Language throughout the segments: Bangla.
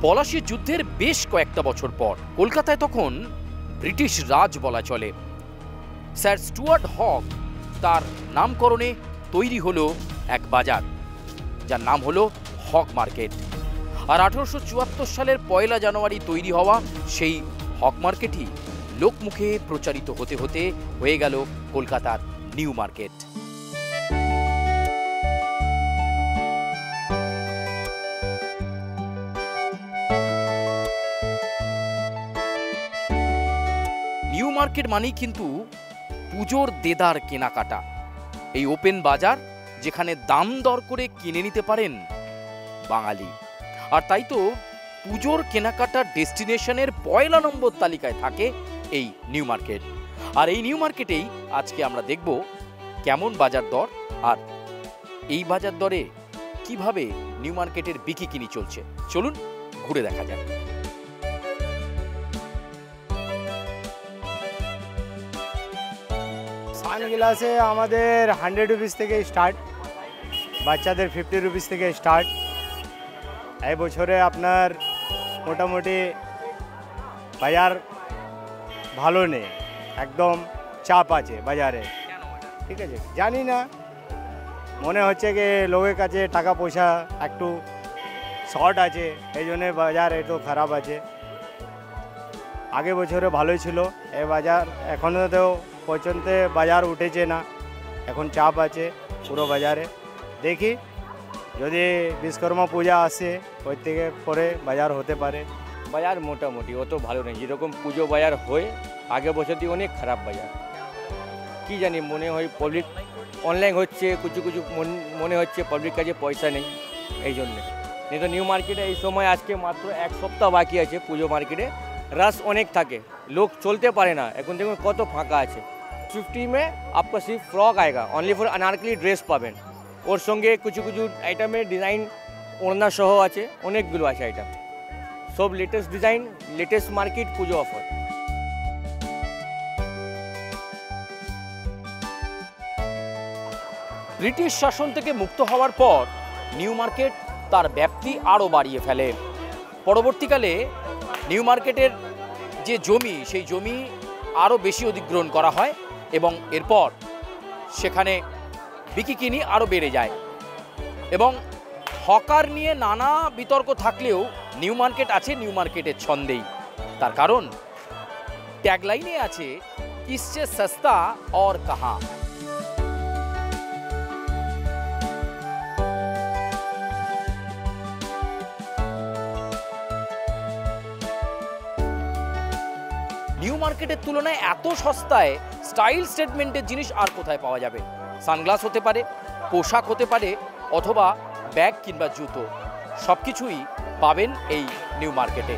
পলাশীর যুদ্ধের বেশ কয়েকটা বছর পর কলকাতায় তখন ব্রিটিশ রাজ বলা চলে। স্যার স্টুয়ার্ট হক তার নামকরণে তৈরি হলো এক বাজার, যার নাম হলো হক মার্কেট। আর 1874 সালের 1 জানুয়ারি তৈরি হওয়া সেই হক মার্কেটই লোকমুখে প্রচারিত হতে হতে হয়ে গেল কলকাতার নিউ মার্কেট। নিউ মার্কেট মানেই কিন্তু পুজোর দেদার কেনাকাটা, এই ওপেন বাজার যেখানে দাম দর করে কিনে নিতে পারেন বাঙালি। আর তাই তো পুজোর কেনাকাটার ডেস্টিনেশনের 1 নম্বর তালিকায় থাকে এই নিউ মার্কেট। আর এই নিউ মার্কেটেই আজকে আমরা দেখব কেমন বাজার দর, আর এই বাজার দরে কিভাবে নিউ মার্কেটের বিক্রি কিনি চলছে। চলুন ঘুরে দেখা যাক। সানগ্লাসে আমাদের 100 রুপিস থেকে স্টার্ট, বাচ্চাদের 50 রুপিস থেকে স্টার্ট। এই বছরে আপনার মোটামুটি বাজার ভালো নেই, একদম চাপ আছে বাজারে। ঠিক আছে, জানি না, মনে হচ্ছে কি লোকের কাছে টাকা পয়সা একটু শর্ট আছে, এই জন্যে বাজার একটু খারাপ আছে। আগে বছরে ভালোই ছিল, এই বাজার এখনও তো পর্যন্ত বাজার উঠেছে না, এখন চাপ আছে পুরো বাজারে। দেখি যদি বিশ্বকর্মা পূজা আসে ওই থেকে পরে বাজার হতে পারে। বাজার মোটামুটি অত ভালো নেই, যেরকম পুজো বাজার হয় আগে বছর দিয়ে অনেক খারাপ বাজার। কি জানি, মনে হয় পাবলিক অনলাইন হচ্ছে, কিছু কিছু মনে হচ্ছে পাবলিক কাছে পয়সা নেই, এই জন্যে। नहीं तो न्यू मार्केट এই সময় আজকে মাত্র এক সপ্তাহ বাকি আছে পুজো মার্কেটে, रश অনেক থাকে, लोग চলতে পারে না। এখন দেখুন কত ফাঁকা আছে। 50 में आपका सिर्फ फ्रॉक आएगा, ओनली फॉर अनारकली ड्रेस পাবেন। ওর সঙ্গে কিছু কিছু আইটেমে ডিজাইন ওড়না সহ আছে, অনেকগুলো আছে আইটেম, সব লেটেস্ট ডিজাইন, লেটেস্ট মার্কেট পুজো অফার। ব্রিটিশ শাসন থেকে মুক্ত হওয়ার পর নিউ মার্কেট তার ব্যাপ্তি আরও বাড়িয়ে ফেলে। পরবর্তীকালে নিউ মার্কেটের যে জমি, সেই জমি আরও বেশি অধিগ্রহণ করা হয় এবং এরপর সেখানে বিকিকিনি আরও বেড়ে যায়। এবং হকার নিয়ে নানা বিতর্ক থাকলেও নিউ মার্কেট আছে নিউ মার্কেটের ছন্দেই। তার কারণ ট্যাগলাইনে আছে, ইসসে সস্তা और कहाँ। নিউ মার্কেটের তুলনায় এত সস্তায় স্টাইল স্টেটমেন্টের জিনিস আর কোথায় পাওয়া যাবে? সানগ্লাস হতে পারে, পোশাক হতে পারে, অথবা ব্যাগ কিংবা জুতো, সব কিছুই পাবেন এই নিউ মার্কেটে।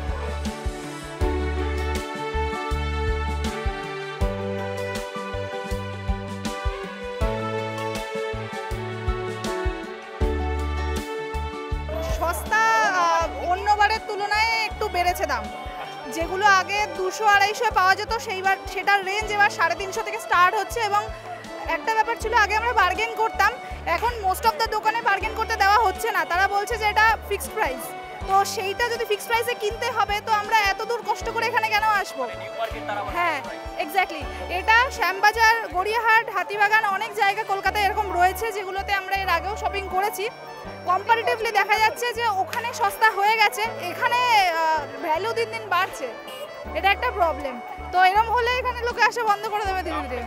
সস্তা অন্যবারের তুলনায় একটু বেড়েছে দাম। যেগুলো আগে 200-250 পাওয়া যেত, সেটার রেঞ্জ এবার 350 থেকে স্টার্ট হচ্ছে। এবং একটা ব্যাপার ছিল, আগে আমরা বার্গেন করতাম, এখন মোস্ট অফ দ্য দোকানে বার্গেন করতে দেওয়া হচ্ছে না। তারা বলছে যে এটা ফিক্সড প্রাইস, তো সেইটা যদি ফিক্সড প্রাইসে কিনতে হবে তো আমরা এত দূর কষ্ট করে এখানে কেন আসবো? হ্যাঁ, এক্স্যাক্টলি। এটা শ্যামবাজার, গড়িয়াহাট, হাতিবাগান, অনেক জায়গা কলকাতায় এরকম রয়েছে যেগুলোতে আমরা এর আগেও শপিং করেছি। কম্পারেটিভলি দেখা যাচ্ছে যে ওখানে সস্তা হয়ে গেছে, এখানে ভ্যালু দিন দিন বাড়ছে। এটা একটা প্রবলেম। তো এরকম হলে এখানে লোকে আসা বন্ধ করে দেবে ধীরে ধীরে।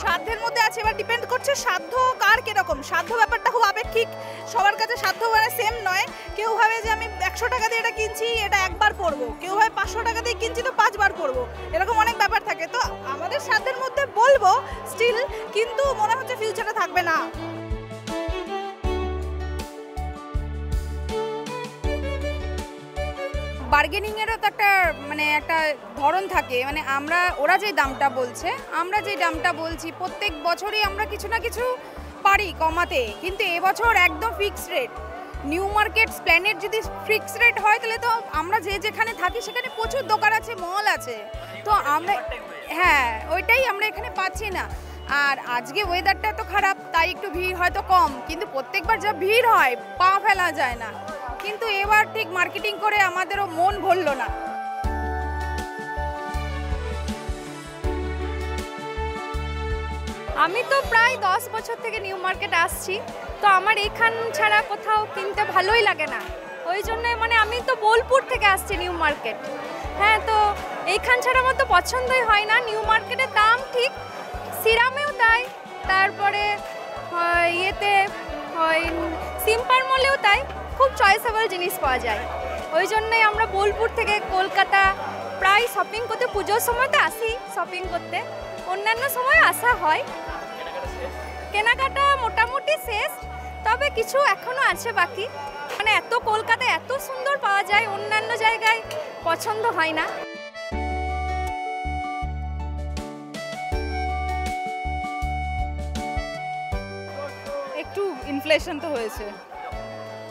সাধ্যের মধ্যে আছে, এবার ডিপেন্ড করছে সাধ্য কার কিরকম। সাধ্য ব্যাপারটা খুব আপেক্ষিক, সবার কাছে সাধ্য মানে সেম নয়। কেউ ভাবে যে আমি 100 টাকা দিয়ে এটা কিনছি, এটা একবার পরবো, কেউ ভাবে 500 টাকা দিয়ে কিনছি তো 5 বার পরবো, এরকম অনেক ব্যাপার থাকে। তো আমাদের সাধ্যের মধ্যে বলবো স্টিল, কিন্তু মনে হচ্ছে ফিউচারে থাকবে না। বার্গেনিংয়েরও তো একটা একটা ধরন থাকে, ওরা যে দামটা বলছে, আমরা যে দামটা বলছি, প্রত্যেক বছরই আমরা কিছু না কিছু পারি কমাতে, কিন্তু এবছর একদম fixed rate. New market planet যদি ফিক্সড রেট হয় তাহলে তো আমরা যেখানে থাকি সেখানে প্রচুর দোকান আছে, মল আছে, তো আমরা ওইটাই আমরা এখানে পাচ্ছি না। আর আজকে ওয়েদারটা তো খারাপ, তাই একটু ভিড় হয়তো কম, কিন্তু প্রত্যেকবার যা ভিড় হয় পা ফেলা যায় না। কিন্তু এবার ঠিক মার্কেটিং করে আমাদেরও মন ভরল না। আমি তো প্রায় 10 বছর থেকে নিউ মার্কেট আসছি, তো আমার এখান ছাড়া কোথাও কিনতে ভালোই লাগে না, ওই জন্য মানে আমি তো বোলপুর থেকে আসছি নিউ মার্কেট। হ্যাঁ, তো এইখান ছাড়া আমার তো পছন্দই হয় না। নিউ মার্কেটের দাম ঠিক, সিরামেও তাই, তারপরে ইয়েতে সিম্পার মলেও তাই, খুব চয়েসেবল জিনিস পাওয়া যায়। ওই জন্যই আমরা বোলপুর থেকে কলকাতা প্রায় শপিং করতে, পুজোর সময় তো আসি শপিং করতে, অন্যান্য সময় আসা হয়। কেনাকাটা মোটামুটি শেষ, তবে কিছু এখনো আছে বাকি। মানে এত কলকাতায় এত সুন্দর পাওয়া যায়, অন্যান্য জায়গায় পছন্দ হয় না। একটু ইনফ্লেশন তো হয়েছে,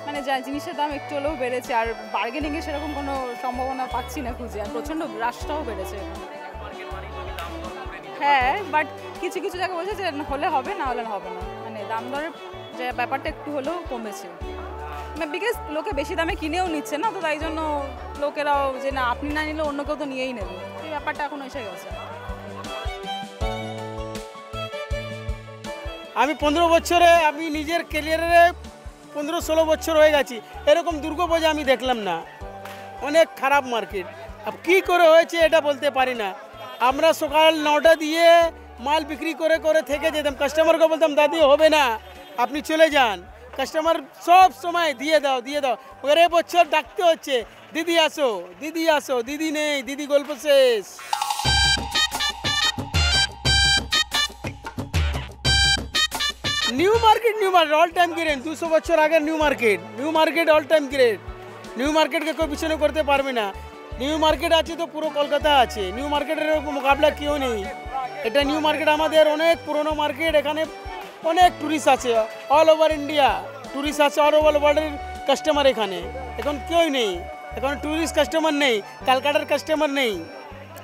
মানে যা জিনিসের দাম একটু হলেও বেড়েছে, আর বার্গেনিংয়ে সেরকম কোনো সম্ভাবনা পাচ্ছি না খুঁজে, আর প্রচণ্ড রাশটাও বেড়েছে। হ্যাঁ, বাট কিছু কিছু জায়গায় বলছে যে হলে হবে, না হলে হবে না, মানে দাম দরের যে ব্যাপারটা একটু হলেও কমেছে। বিকজ লোকে বেশি দামে কিনেও নিচ্ছে না, তো তাই জন্য লোকেরাও যে না আপনি না নিলে অন্য কেউ তো নিয়েই নেবে, এই ব্যাপারটা এখন এসে গেছে। আমি 15 বছরে, আমি নিজের ক্যারিয়ারে 15-16 বছর হয়ে গেছি, এরকম দুর্গাপূজা আমি দেখলাম না। অনেক খারাপ মার্কেট। अब কি করে হয়েছে এটা বলতে পারি না। আমরা সকাল 9টা দিয়ে মাল বিক্রি করে করে থেকে যেতাম, কাস্টমারকে বলতাম দাদি হবে না, আপনি চলে যান। কাস্টমার সব সময় দিয়ে দাও দিয়ে দাও, ওরে বছর ডাকতে হচ্ছে দিদি আসো দিদি আসো, দিদি নেই, দিদি গল্প শেষ। New market all time grade, 200 বছর আগের new market all time grade. New মার্কেটকে কেউ পিছনে করতে পারবে না। নিউ মার্কেট আছে তো পুরো কলকাতা আছে, নিউ মার্কেটের মোকাবিলা কেউ নেই। এটা নিউ মার্কেট আমাদের অনেক পুরনো মার্কেট, এখানে অনেক ট্যুরিস্ট আছে, অল ওভার ইন্ডিয়া ট্যুরিস্ট আছে, অল ওভার ওয়ার্ল্ডের কাস্টমার এখানে। এখন কেউই নেই, এখন ট্যুরিস্ট কাস্টমার নেই, ক্যালকাটার কাস্টমার নেই।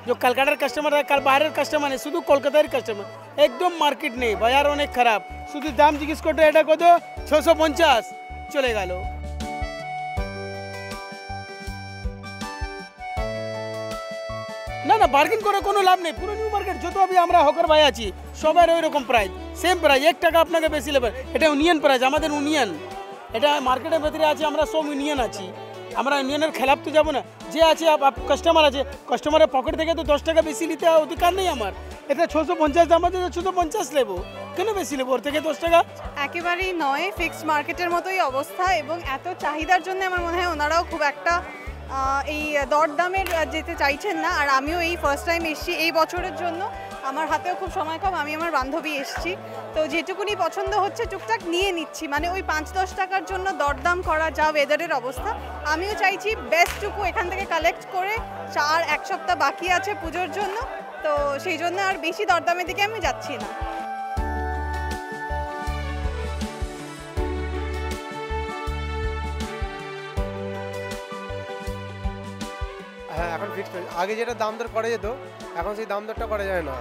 जो कलकाटार कस्टमर है, कल बाहर कस्टमर है, शुद्ध कोलकातार कस्टमर, एकदम मार्केट नहीं, बाजार अनेक खराब। शुद्ध दाम जिज्ञेस करते এটা কত 650 চলে গেল। না না, বার্গেন করে কোনো লাভ নেই। পুরো নিউ মার্কেট যত আমি আমরা হকার ভাই আছি সবার ওই রকম প্রাইস, সেম প্রাইস, 1 টাকা আপনাকে বেশি নেবে। এটা ইউনিয়ন প্রাইস, আমাদের ইউনিয়ন, এটা মার্কেটের ভিতরে আছে, আমরা সব ইউনিয়ন আছি। আমরা ইউনিয়নের খেলাফ তো যাবো না। যে আছে কাস্টমার আছে, কাস্টমারের পকেট থেকে তো 10 টাকা বেশি নিতে অধিকার নেই আমার। এটা 650 দাম আছে, 650 নেবো, কেন বেশি নেবো ওর থেকে 10 টাকা? একেবারেই নয়, ফিক্সড মার্কেটের মতোই অবস্থা, এবং এত চাহিদার জন্য আমার মনে হয় ওনারাও খুব একটা এই দরদামের যেতে চাইছেন না। আর আমিও এই ফার্স্ট টাইম এসেছি এই বছরের জন্য, আমার হাতেও খুব সময় কম, আমি আমার বান্ধবী এসেছি, তো যেটুকুনি পছন্দ হচ্ছে টুকটাক নিয়ে নিচ্ছি। মানে ওই 5-10 টাকার জন্য দরদাম করা, যা ওয়েদারের অবস্থা, আমিও চাইছি বেস্টটুকু এখান থেকে কালেক্ট করে। 1 সপ্তাহ বাকি আছে পুজোর জন্য, তো সেই জন্য আর বেশি দরদামের দিকে আমি যাচ্ছি না। হ্যাঁ, এখন ফিক্সড। আগে যেটা দাম দর করা যেত, এখন সেই দাম দরটা করা যায় না।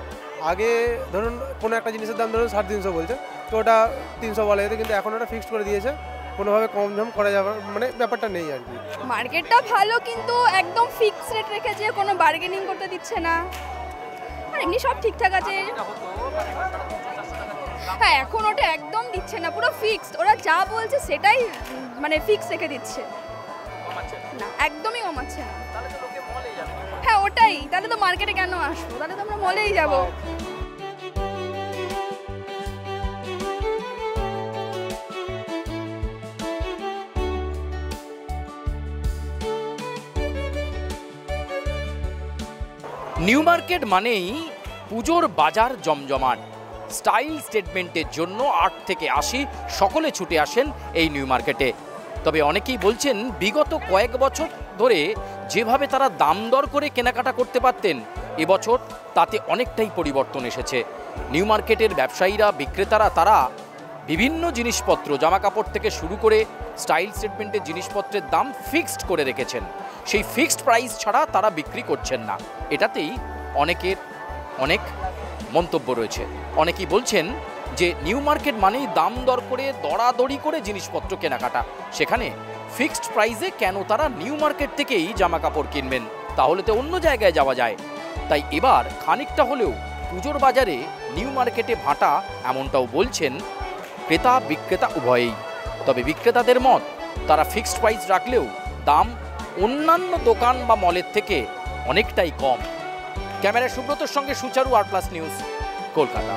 আগে ধরুন কোনো একটা জিনিসের দাম ধরুন 350 বলছে, তো ওটা 300 বলা যেত, কিন্তু এখন ওটা ফিক্সড করে দিয়েছে, কোনোভাবে কম ঝম করা যাবে মানে ব্যাপারটা নেই আর কি। মার্কেটটা ভালো, কিন্তু একদম ফিক্স রেট রেখেছে, কোনো বার্গেনিং করতে দিচ্ছে না, আর এমনি সব ঠিকঠাক আছে। হ্যাঁ, এখন ওটা একদম দিচ্ছে না, পুরো ফিক্সড, ওরা যা বলছে সেটাই মানে ফিক্স রেখে দিচ্ছে না, একদমই কমাচ্ছে না। হ্যাঁ ওটাই, তাহলে তো মার্কেটে কেন আসবো, তাহলে তো আমরা মলেই যাবো। নিউ মার্কেট মানেই পুজোর বাজার জমজমাট। স্টাইল স্টেটমেন্টের জন্য 8 থেকে 80 সকলে ছুটে আসেন এই নিউ মার্কেটে। তবে অনেকেই বলছেন বিগত কয়েক বছর ধরে যেভাবে তারা দাম দর করে কেনাকাটা করতে পারতেন, এবছর তাতে অনেকটাই পরিবর্তন এসেছে। নিউ মার্কেটের ব্যবসায়ীরা, বিক্রেতারা, তারা বিভিন্ন জিনিসপত্র, জামা কাপড় থেকে শুরু করে স্টাইল স্টেটমেন্টের জিনিসপত্রের দাম ফিক্সড করে রেখেছেন। সেই ফিক্সড প্রাইস ছাড়া তারা বিক্রি করছেন না। এটাতেই অনেকের অনেক মন্তব্য রয়েছে। অনেকেই বলছেন যে নিউ মার্কেট মানেই দাম দর করে, দরাদরি করে জিনিসপত্র কেনাকাটা, সেখানে ফিক্সড প্রাইসে কেন তারা নিউ মার্কেট থেকেই জামা কাপড় কিনবেন, তাহলে তো অন্য জায়গায় যাওয়া যায়। তাই এবার খানিকটা হলেও পুজোর বাজারে নিউ মার্কেটে ভাটা, এমনটাও বলছেন ক্রেতা বিক্রেতা উভয়েই। তবে বিক্রেতাদের মত, তারা ফিক্সড প্রাইস রাখলেও দাম অন্যান্য দোকান বা মলের থেকে অনেকটাই কম। ক্যামেরা সুব্রতর সঙ্গে সুচারু, আর প্লাস নিউজ, কলকাতা।